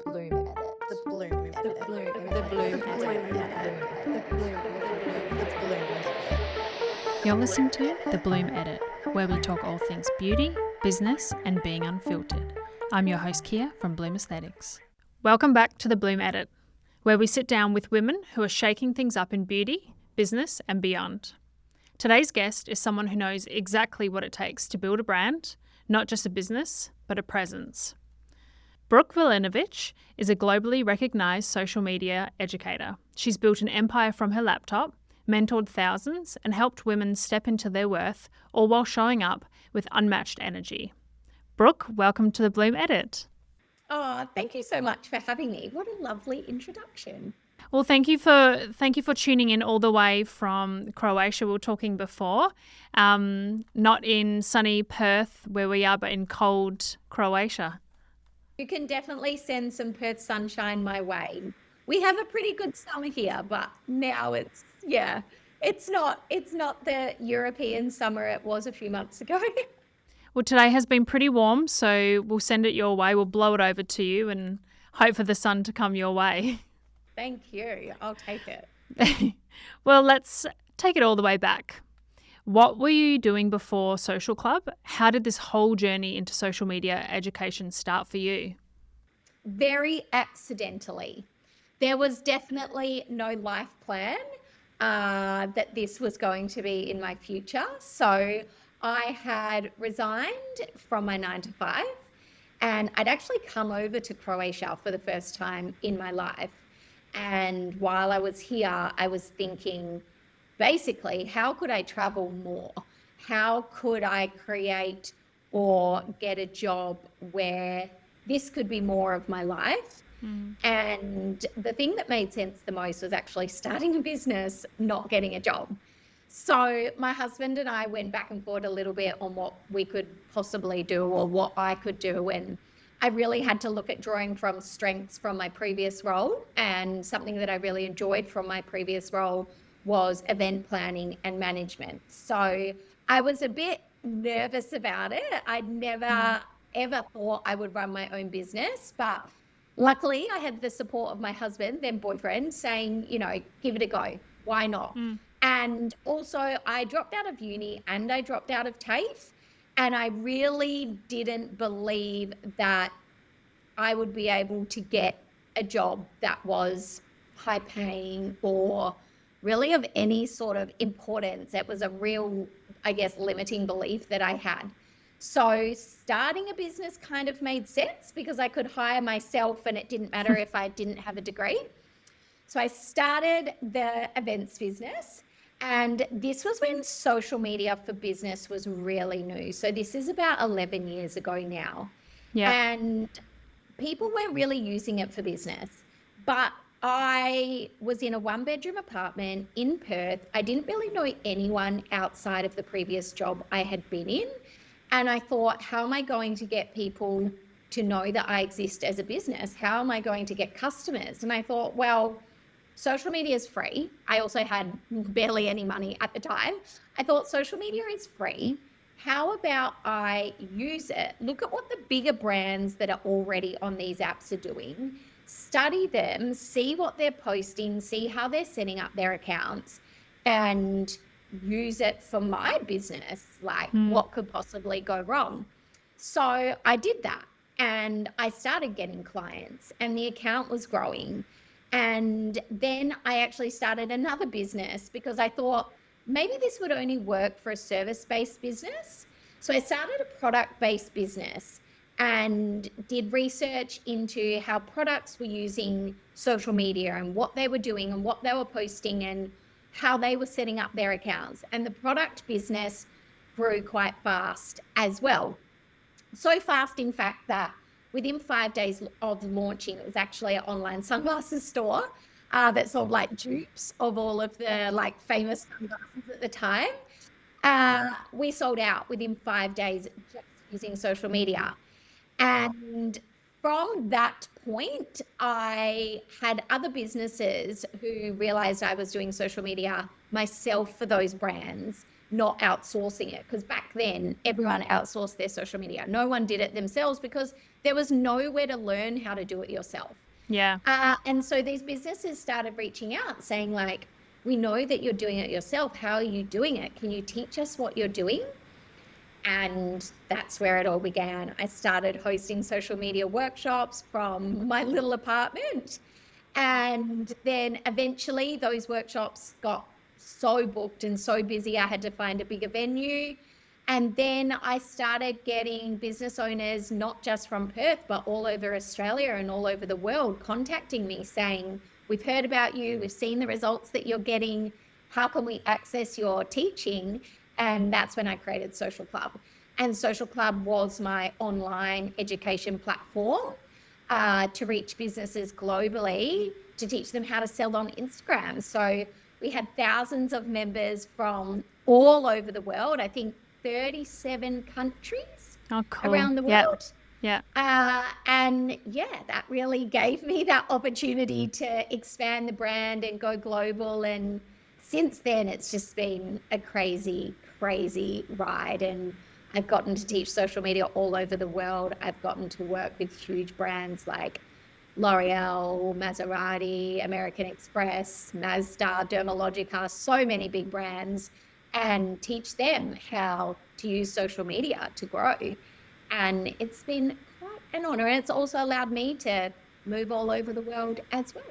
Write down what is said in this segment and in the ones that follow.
Blume Edit. The Blume Edit. The Blume Edit. The Blume Edit. The Blume Edit. You're listening to The Blume Edit, where we talk all things beauty, business, and being unfiltered. I'm your host, Kia, from Blume Aesthetics. Welcome back to The Blume Edit, where we sit down with women who are shaking things up in beauty, business, and beyond. Today's guest is someone who knows exactly what it takes to build a brand, not just a business, but a presence. Brooke Vulinovich is a globally recognised social media educator. She's built an empire from her laptop, mentored thousands, and helped women step into their worth, all while showing up with unmatched energy. Brooke, welcome to the Blume Edit. Oh, thank you so much for having me. What a lovely introduction. Well, thank you for tuning in all the way from Croatia. We were talking before, not in sunny Perth where we are, but in cold Croatia. You can definitely send some Perth sunshine my way. We have a pretty good summer here, but now it's not the European summer it was a few months ago. Well, today has been pretty warm, so we'll send it your way. We'll blow it over to you and hope for the sun to come your way. Thank you. I'll take it. Well, let's take it all the way back. What were you doing before Social Club? How did this whole journey into social media education start for you? Very accidentally. There was definitely no life plan that this was going to be in my future. So I had resigned from my 9-to-5 and I'd actually come over to Croatia for the first time in my life. And while I was here, I was thinking, basically, how could I travel more? How could I create or get a job where this could be more of my life? And the thing that made sense the most was actually starting a business, not getting a job. So my husband and I went back and forth a little bit on what we could possibly do or what I could do. And I really had to look at drawing from strengths from my previous role. And something that I really enjoyed from my previous role was event planning and management. So I was a bit nervous about it. I'd never ever thought I would run my own business, but luckily I had the support of my husband, then boyfriend, saying, give it a go. Why not? And also I dropped out of uni and I dropped out of TAFE, and I really didn't believe that I would be able to get a job that was high paying or really of any sort of importance. That was a real, limiting belief that I had. So starting a business kind of made sense because I could hire myself and it didn't matter if I didn't have a degree. So I started the events business, and this was when social media for business was really new. So this is about 11 years ago now. Yeah. And people weren't really using it for business, but I was in a 1-bedroom apartment in Perth. I didn't really know anyone outside of the previous job I had been in. And I thought, how am I going to get people to know that I exist as a business? How am I going to get customers? And I thought, well, social media is free. I also had barely any money at the time. I thought social media is free. How about I use it? Look at what the bigger brands that are already on these apps are doing, study them, see what they're posting, see how they're setting up their accounts, and use it for my business. What could possibly go wrong? So I did that, and I started getting clients, and the account was growing. And then I actually started another business because I thought maybe this would only work for a service-based business. So I started a product-based business and did research into how products were using social media and what they were doing and what they were posting and how they were setting up their accounts. And the product business grew quite fast as well. So fast, in fact, that within 5 days of launching, it was actually an online sunglasses store that sold dupes of all of the famous sunglasses at the time. We sold out within 5 days just using social media. And from that point, I had other businesses who realized I was doing social media myself for those brands, not outsourcing it, because back then everyone outsourced their social media. No one did it themselves because there was nowhere to learn how to do it yourself. Yeah. And so these businesses started reaching out saying like, we know that you're doing it yourself. How are you doing it? Can you teach us what you're doing? And that's where it all began. I started hosting social media workshops from my little apartment. And then eventually those workshops got so booked and so busy, I had to find a bigger venue. And then I started getting business owners, not just from Perth, but all over Australia and all over the world, contacting me saying, we've heard about you, we've seen the results that you're getting. How can we access your teaching? And that's when I created Social Club. And Social Club was my online education platform to reach businesses globally, to teach them how to sell on Instagram. So we had thousands of members from all over the world, I think 37 countries around the world. Yeah. And yeah, that really gave me that opportunity to expand the brand and go global. And since then, it's just been a crazy, crazy ride. And I've gotten to teach social media all over the world. I've gotten to work with huge brands like L'Oreal, Maserati, American Express, Mazda, Dermalogica, so many big brands, and teach them how to use social media to grow. And it's been quite an honor. And it's also allowed me to move all over the world as well.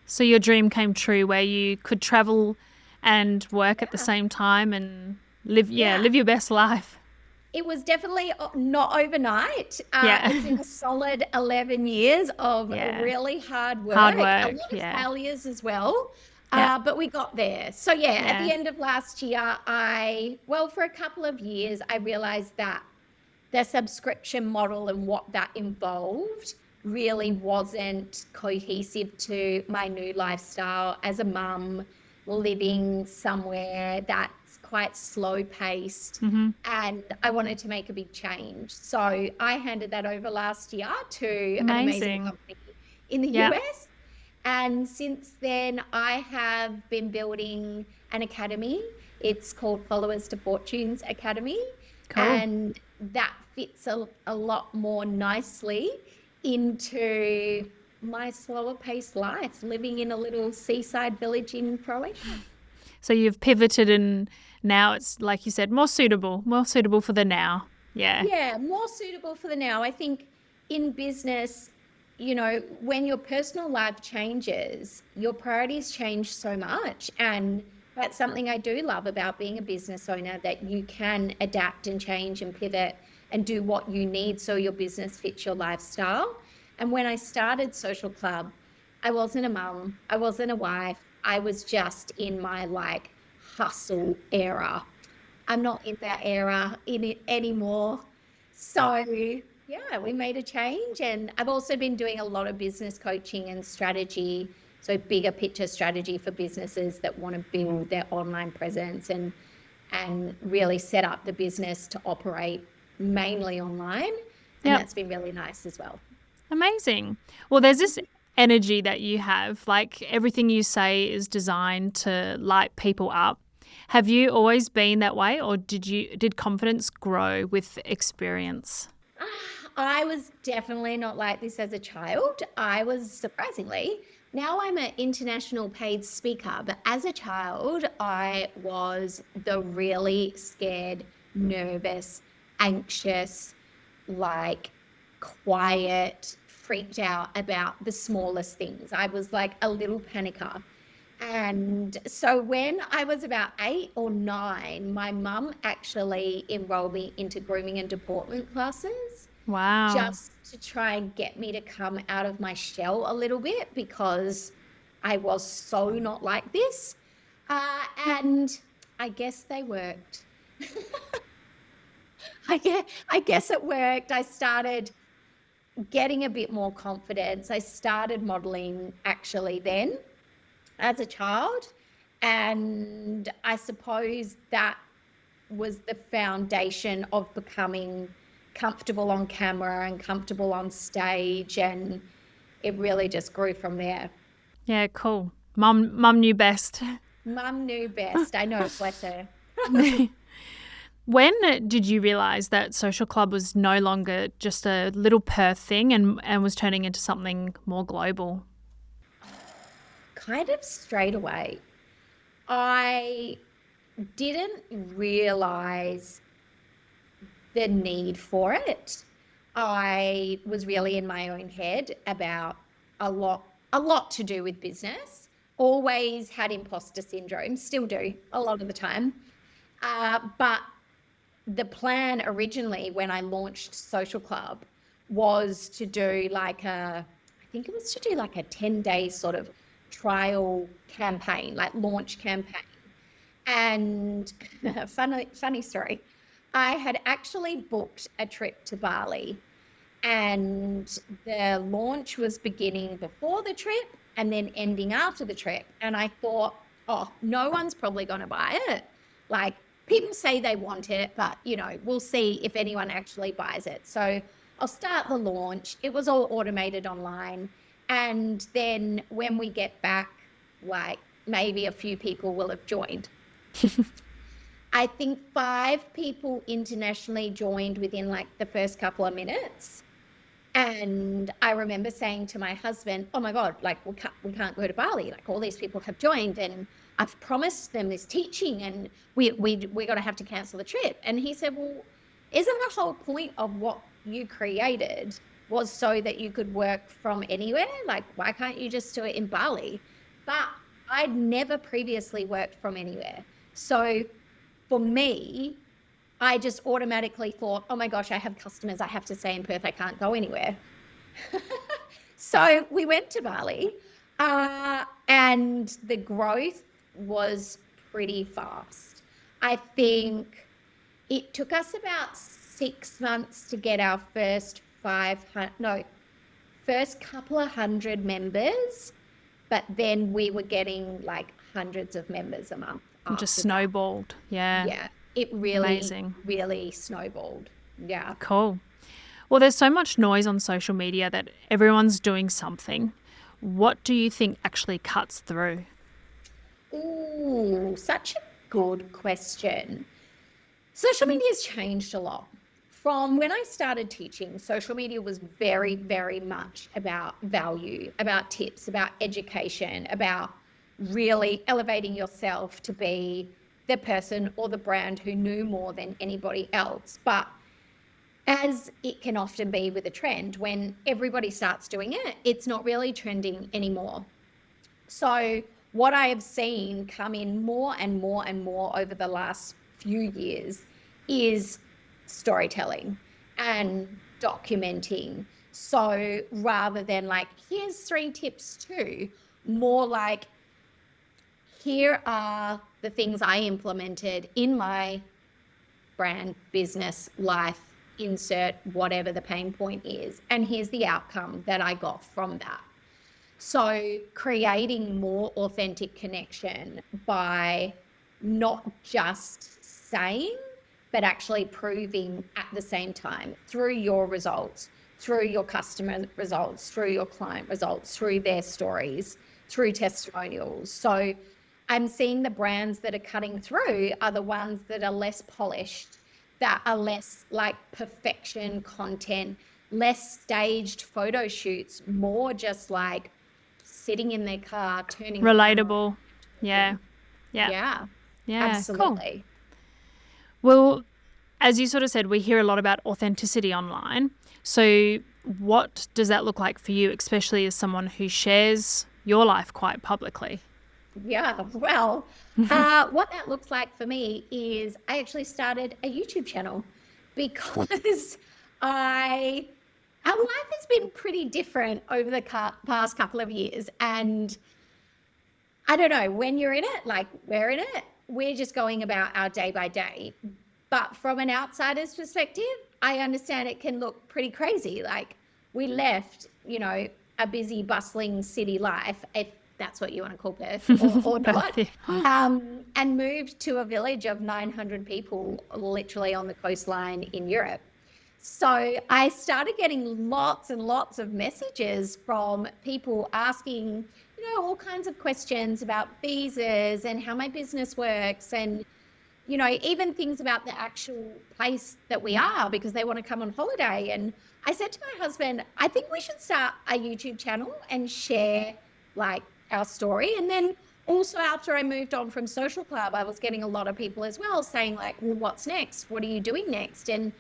So your dream came true where you could travel and work at the same time and live your best life. It was definitely not overnight. It's been a solid 11 years of really hard work. A lot of failures as well. But we got there. So at the end of last year, for a couple of years, I realized that the subscription model and what that involved really wasn't cohesive to my new lifestyle as a mum living somewhere that's quite slow paced. And I wanted to make a big change. So I handed that over last year to an amazing company in the US. And since then, I have been building an academy. It's called Followers to Fortunes Academy. Cool. And that fits a lot more nicely into my slower paced life, living in a little seaside village in Croatia. So you've pivoted and now it's, like you said, more suitable for the now. Yeah. Yeah, more suitable for the now. I think in business, you know, when your personal life changes, your priorities change so much. And that's something I do love about being a business owner, that you can adapt and change and pivot and do what you need so your business fits your lifestyle. And when I started Social Club, I wasn't a mum, I wasn't a wife, I was just in my like hustle era. I'm not in that era in it anymore. So yeah, we made a change. And I've also been doing a lot of business coaching and strategy, so bigger picture strategy for businesses that want to build their online presence and really set up the business to operate mainly online. And that's been really nice as well. Amazing. Well, there's this energy that you have, like everything you say is designed to light people up. Have you always been that way, or did confidence grow with experience? I was definitely not like this as a child. I was surprisingly. Now I'm an international paid speaker, but as a child, I was the really scared, nervous, anxious, like quiet, freaked out about the smallest things. I was like a little panicker. And so when I was about 8 or 9, my mum actually enrolled me into grooming and deportment classes. Wow. Just to try and get me to come out of my shell a little bit, because I was so not like this. And I guess they worked. I guess it worked. I started getting a bit more confidence. I started modeling actually then as a child. And I suppose that was the foundation of becoming comfortable on camera and comfortable on stage. And it really just grew from there. Yeah, cool. Mum knew best. Mum knew best. I know, bless her. When did you realise that Social Club was no longer just a little Perth thing and was turning into something more global? Kind of straight away. I didn't realize the need for it. I was really in my own head about a lot to do with business. Always had imposter syndrome, still do a lot of the time. But the plan originally when I launched Social Club was to do I think it was to do like a 10-day sort of trial campaign, like launch campaign. And funny story, I had actually booked a trip to Bali, and the launch was beginning before the trip and then ending after the trip. And I thought, oh, no one's probably going to buy it. Like, people say they want it, but we'll see if anyone actually buys it. So I'll start the launch. It was all automated online. And then when we get back, like maybe a few people will have joined. I think 5 people internationally joined within like the first couple of minutes. And I remember saying to my husband, oh my God, like we can't go to Bali. Like all these people have joined and I've promised them this teaching and we're going to have to cancel the trip. And he said, well, isn't the whole point of what you created was so that you could work from anywhere? Like, why can't you just do it in Bali? But I'd never previously worked from anywhere. So for me, I just automatically thought, oh my gosh, I have customers. I have to stay in Perth. I can't go anywhere. So we went to Bali and the growth was pretty fast. I think it took us about 6 months to get our first couple of hundred members, but then we were getting like hundreds of members a month. Just snowballed. Yeah. Yeah. It really, Amazing. really snowballed. Yeah. Cool. Well, there's so much noise on social media that everyone's doing something. What do you think actually cuts through? Ooh, such a good question. Social media has changed a lot. From when I started teaching, social media was very, very much about value, about tips, about education, about really elevating yourself to be the person or the brand who knew more than anybody else. But as it can often be with a trend, when everybody starts doing it, it's not really trending anymore. So what I have seen come in more and more and more over the last few years is storytelling and documenting. So rather than like, here's 3 tips too, more like, here are the things I implemented in my brand, business, life, insert whatever the pain point is. And here's the outcome that I got from that. So creating more authentic connection by not just saying, but actually proving at the same time through your results, through your customer results, through your client results, through their stories, through testimonials. So I'm seeing the brands that are cutting through are the ones that are less polished, that are less like perfection content, less staged photo shoots, more just like sitting in their car, turning Relatable. Yeah. Yeah, absolutely. Cool. Well, as you sort of said, we hear a lot about authenticity online. So what does that look like for you, especially as someone who shares your life quite publicly? Yeah, well, what that looks like for me is I actually started a YouTube channel because our life has been pretty different over the past couple of years. And I don't know, when you're in it, like we're in it, we're just going about our day by day. But from an outsider's perspective, I understand it can look pretty crazy. Like we left, a busy, bustling city life, if that's what you want to call Perth or not, and moved to a village of 900 people literally on the coastline in Europe. So I started getting lots and lots of messages from people asking, all kinds of questions about visas and how my business works and, even things about the actual place that we are, because they want to come on holiday. And I said to my husband, I think we should start a YouTube channel and share like our story. And then also after I moved on from Social Club, I was getting a lot of people as well saying like, well, what's next? What are you doing next? And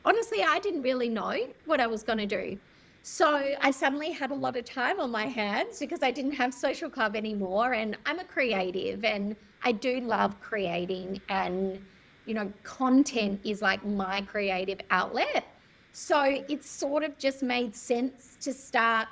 honestly, I didn't really know what I was going to do. So I suddenly had a lot of time on my hands because I didn't have Social Club anymore. And I'm a creative and I do love creating, and, content is like my creative outlet. So it sort of just made sense to start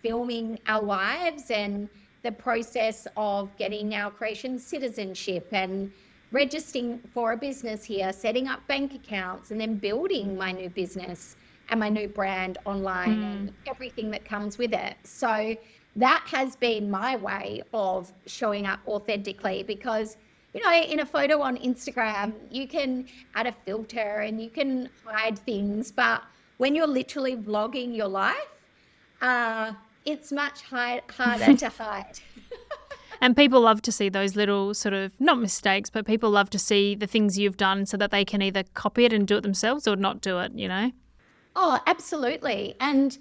filming our lives and the process of getting our creation citizenship and registering for a business here, setting up bank accounts, and then building my new business and my new brand online and everything that comes with it. So that has been my way of showing up authentically, because in a photo on Instagram, you can add a filter and you can hide things, but when you're literally vlogging your life, it's much harder to hide. And people love to see those little sort of, not mistakes, but people love to see the things you've done so that they can either copy it and do it themselves or not do it, Oh, absolutely. And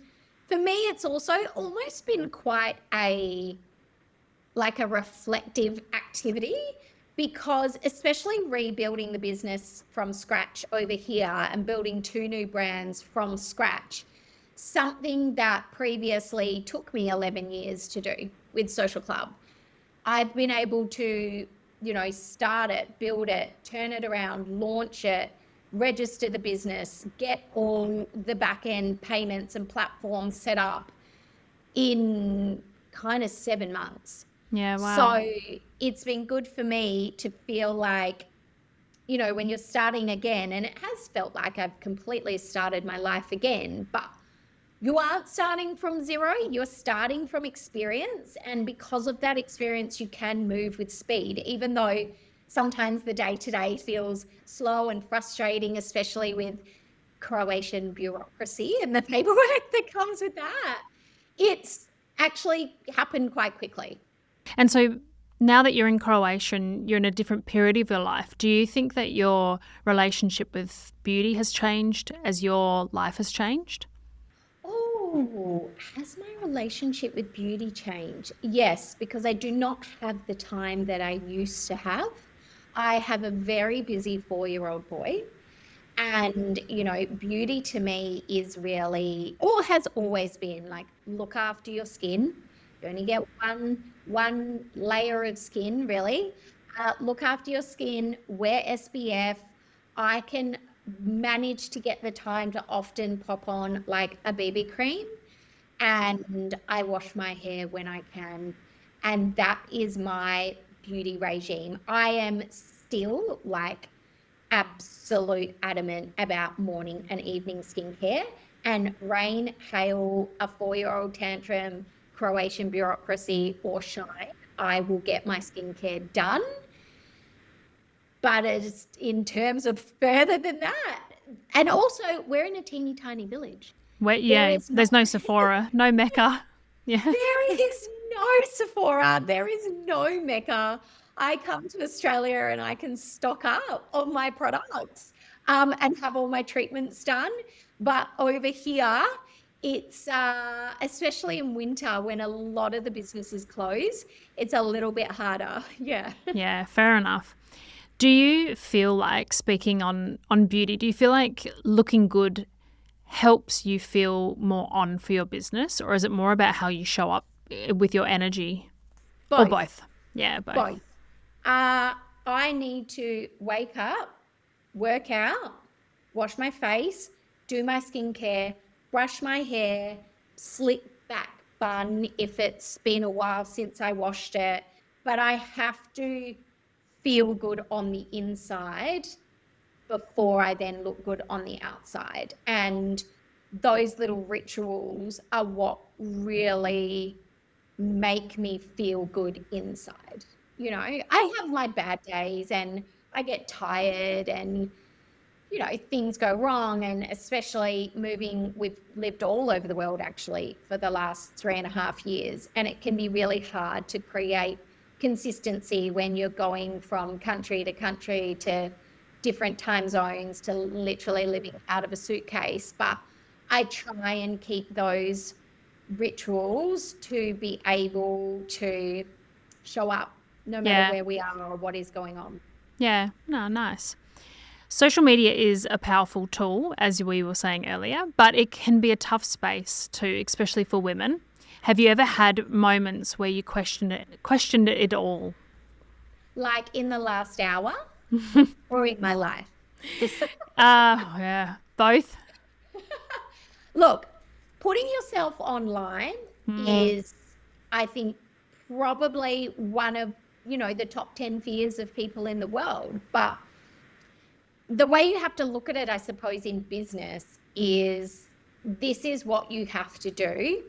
for me, it's also almost been quite a reflective activity, because especially rebuilding the business from scratch over here and building 2 new brands from scratch, something that previously took me 11 years to do with Social Club, I've been able to, start it, build it, turn it around, launch it, register the business, get all the back end payments and platforms set up in kind of 7 months. Yeah, wow. So it's been good for me to feel like, when you're starting again, and it has felt like I've completely started my life again, but you aren't starting from zero, you're starting from experience. And because of that experience, you can move with speed, even though sometimes the day-to-day feels slow and frustrating, especially with Croatian bureaucracy and the paperwork that comes with that. It's actually happened quite quickly. And so now that you're in Croatian, you're in a different period of your life. Do you think that your relationship with beauty has changed as your life has changed? Oh, has my relationship with beauty changed? Yes, because I do not have the time that I used to have. I have a very busy 4-year-old boy. And, beauty to me is really, or has always been, like, look after your skin. You only get one layer of skin, really. Look after your skin, wear SPF. I can manage to get the time to often pop on like a BB cream, and I wash my hair when I can. And that is my beauty regime. I am still like absolute adamant about morning and evening skincare, and rain, hail, a 4-year-old tantrum, Croatian bureaucracy, or shine, I will get my skincare done. But it's in terms of further than that. And also, we're in a teeny tiny village. There's no Sephora, no Mecca. Yeah. There is no Sephora. There is no Mecca. I come to Australia and I can stock up on my products and have all my treatments done. But over here, it's especially in winter when a lot of the businesses close, it's a little bit harder. Yeah. Yeah, fair enough. Do you feel like, speaking on beauty, do you feel like looking good helps you feel more on for your business, or is it more about how you show up with your energy? Both. Or both? Yeah, both. Both. I need to wake up, work out, wash my face, do my skincare, brush my hair, slick back bun if it's been a while since I washed it. But I have to feel good on the inside before I then look good on the outside. And those little rituals are what really make me feel good inside. I have my bad days and I get tired and, things go wrong. And especially we've lived all over the world actually for the last 3.5 years. And it can be really hard to create consistency when you're going from country to different time zones to literally living out of a suitcase. But I try and keep those rituals to be able to show up no matter Yeah. where we are or what is going on. Yeah. No, nice. Social media is a powerful tool, as we were saying earlier, but it can be a tough space too, especially for women. Have you ever had moments where you questioned it all? Like in the last hour or in my life? Yeah, both. Look, putting yourself online is, I think, probably one of, the top 10 fears of people in the world. But the way you have to look at it, I suppose, in business is this is what you have to do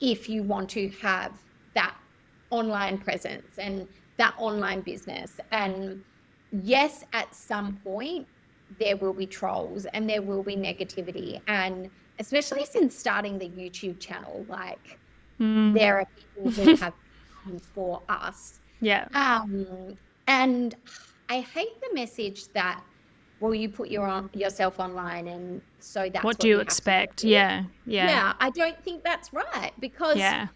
if you want to have that online presence and that online business. And yes, at some point, there will be trolls and there will be negativity. And especially since starting the YouTube channel, like there are people who have come for us. Yeah. And I hate the message that, well, you put yourself online and so that's What do you have to expect? do. Yeah. Yeah, I don't think that's right, because Yeah.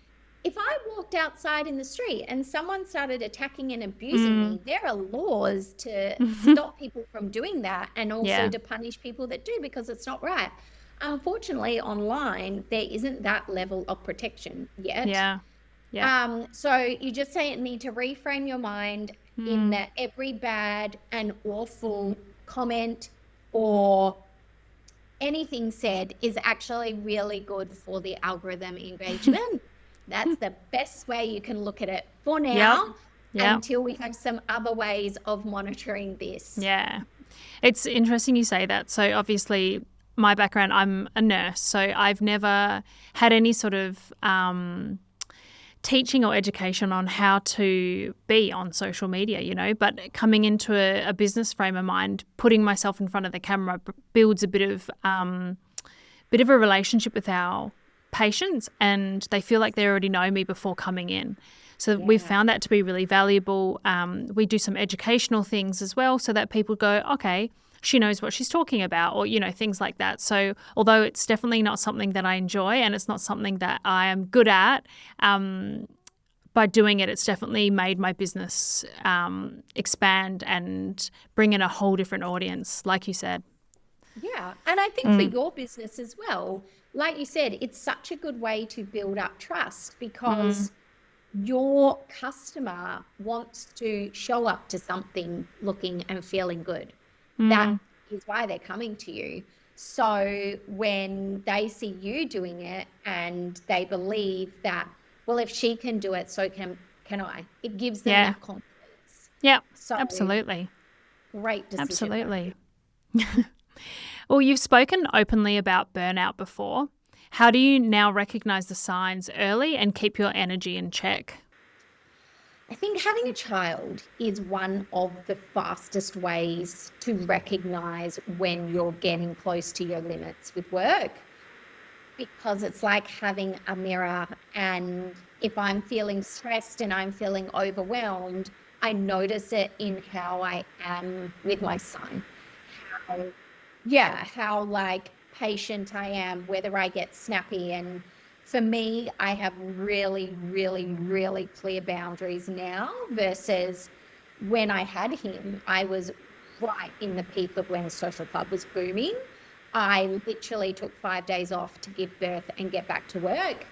if I walked outside in the street and someone started attacking and abusing me, there are laws to stop people from doing that, and also Yeah. to punish people that do, because it's not right. Unfortunately, online, there isn't that level of protection yet. Yeah. Yeah. So you just need to reframe your mind in that every bad and awful comment or anything said is actually really good for the algorithm engagement. That's the best way you can look at it for now, until we have some other ways of monitoring this. Yeah. It's interesting you say that. So obviously my background, I'm a nurse, so I've never had any sort of teaching or education on how to be on social media, but coming into a business frame of mind, putting myself in front of the camera builds a bit of a relationship with our patients, and they feel like they already know me before coming in. So we've found that to be really valuable. We do some educational things as well, so that people go, okay, she knows what she's talking about, or, things like that. So although it's definitely not something that I enjoy and it's not something that I am good at, by doing it, it's definitely made my business expand and bring in a whole different audience, like you said. Yeah. And I think for your business as well, like you said, it's such a good way to build up trust, because your customer wants to show up to something looking and feeling good. That is why they're coming to you. So when they see you doing it and they believe that, well, if she can do it, so can I. It gives them that confidence. Yeah, So absolutely. Great decision. Absolutely. Well, you've spoken openly about burnout before. How do you now recognize the signs early and keep your energy in check? I think having a child is one of the fastest ways to recognize when you're getting close to your limits with work, because it's like having a mirror. And if I'm feeling stressed and I'm feeling overwhelmed, I notice it in how I am with my son. How like patient I am, whether I get snappy. And for me, I have really, really, really clear boundaries now versus when I had him. I was right in the peak of when Social Club was booming. I literally took 5 days off to give birth and get back to work.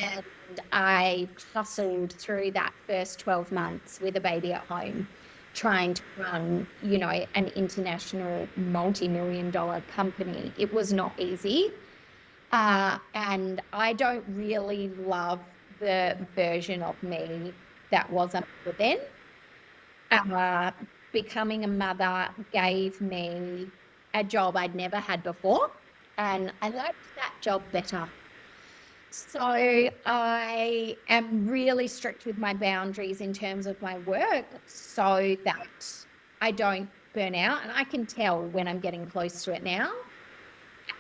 And I hustled through that first 12 months with a baby at home, trying to run, an international multi-million-dollar company. It was not easy. And I don't really love the version of me that was a mother then. Becoming a mother gave me a job I'd never had before, and I liked that job better. So I am really strict with my boundaries in terms of my work so that I don't burn out, and I can tell when I'm getting close to it now.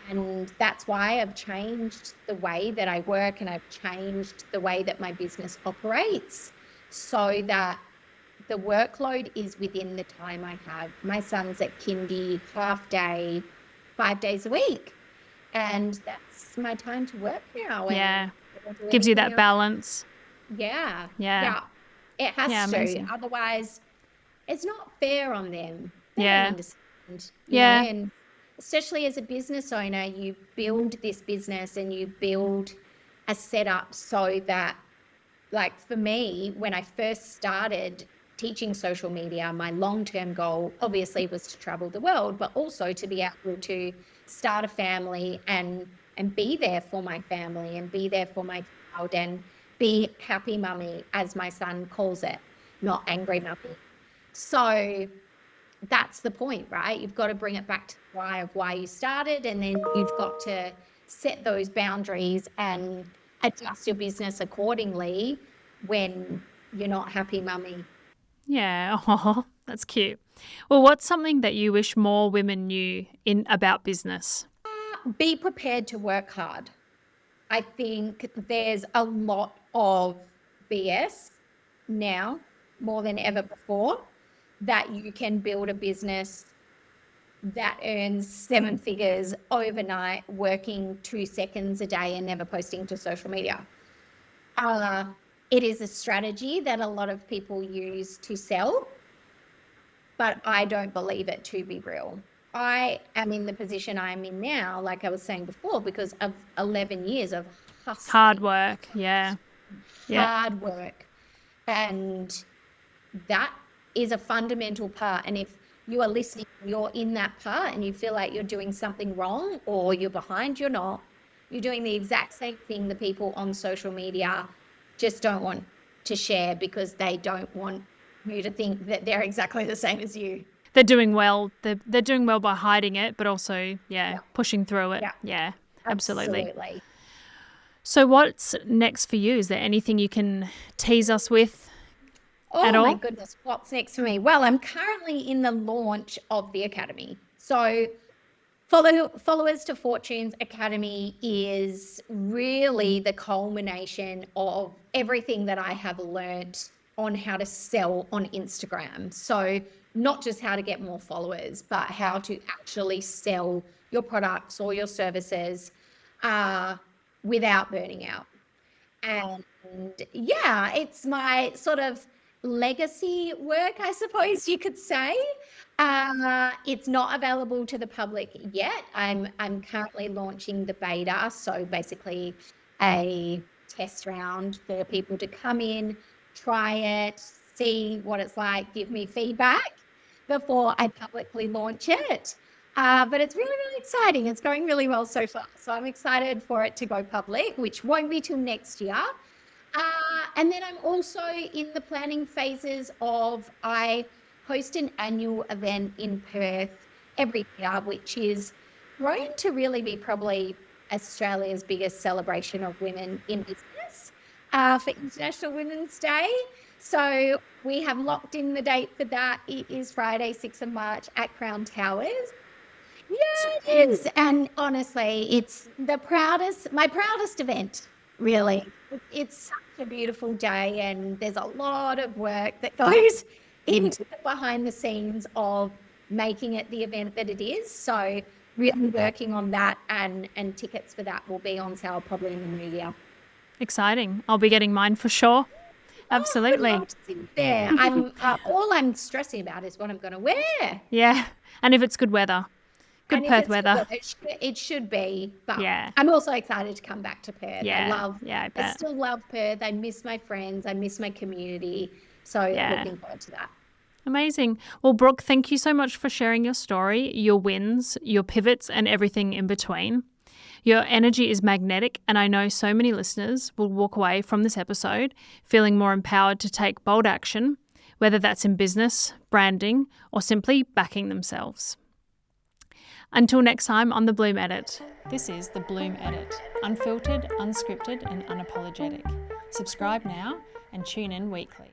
And that's why I've changed the way that I work, and I've changed the way that my business operates, so that the workload is within the time I have. My son's at kindy, half day, 5 days a week. And that's my time to work now. Yeah. And I don't do Gives you anything that else. balance. Yeah. Yeah. It has Yeah, to. amazing. Otherwise, it's not fair on them. They don't Yeah. understand, Yeah. and especially as a business owner, you build this business and you build a setup so that, like for me, when I first started teaching social media, my long-term goal obviously was to travel the world, but also to be able to start a family and be there for my family and be there for my child and be happy mummy, as my son calls it, not angry mummy. So that's the point, right? You've got to bring it back to the why of why you started, and then you've got to set those boundaries and adjust your business accordingly when you're not happy mummy. Yeah. Oh, that's cute. Well, what's something that you wish more women knew about business? Be prepared to work hard. I think there's a lot of BS now, more than ever before, that you can build a business that earns 7 figures overnight, working 2 seconds a day and never posting to social media. It is a strategy that a lot of people use to sell, but I don't believe it to be real. I am in the position I'm in now, like I was saying before, because of 11 years of Hard hustling, work. Yeah. Yeah. hard work. And that is a fundamental part. And if you are listening, you're in that part and you feel like you're doing something wrong or you're behind, you're not. You're doing the exact same thing the people on social media just don't want to share because they don't want you to think that they're exactly the same as you. They're doing well. They're doing well by hiding it, but also, Yeah. pushing through it. Yeah. Yeah, absolutely. Absolutely. So what's next for you? Is there anything you can tease us with at Oh my all? goodness, what's next for me? Well, I'm currently in the launch of the Academy. So Followers to Fortunes Academy is really the culmination of everything that I have learnt on how to sell on Instagram. So not just how to get more followers, but how to actually sell your products or your services without burning out. And yeah, it's my sort of legacy work, I suppose you could say. It's not available to the public yet. I'm currently launching the beta, so basically a test round for people to come in, try it, see what it's like, give me feedback before I publicly launch it. But it's really, really exciting. It's going really well so far. So I'm excited for it to go public, which won't be till next year. And then I'm also in the planning phases of I host an annual event in Perth every year, which is grown to really be probably Australia's biggest celebration of women in business for International Women's Day. So we have locked in the date for that. It is Friday, 6th of March at Crown Towers. Yeah, it is. And honestly, it's my proudest event, really. It's such a beautiful day, and there's a lot of work that goes into the behind the scenes of making it the event that it is. So really working on that, and tickets for that will be on sale probably in the new year. Exciting. I'll be getting mine for sure. Absolutely. I would love to see you there. All I'm stressing about is what I'm going to wear. Yeah. And if it's good weather. Good And if Perth it's good weather. it should be. But Yeah. I'm also excited to come back to Perth. Yeah. I I bet. still love Perth. I miss my friends. I miss my community. So Yeah. looking forward to that. Amazing. Well, Brooke, thank you so much for sharing your story, your wins, your pivots, and everything in between. Your energy is magnetic, and I know so many listeners will walk away from this episode feeling more empowered to take bold action, whether that's in business, branding, or simply backing themselves. Until next time on the Blume Edit. This is the Blume Edit, unfiltered, unscripted, and unapologetic. Subscribe now and tune in weekly.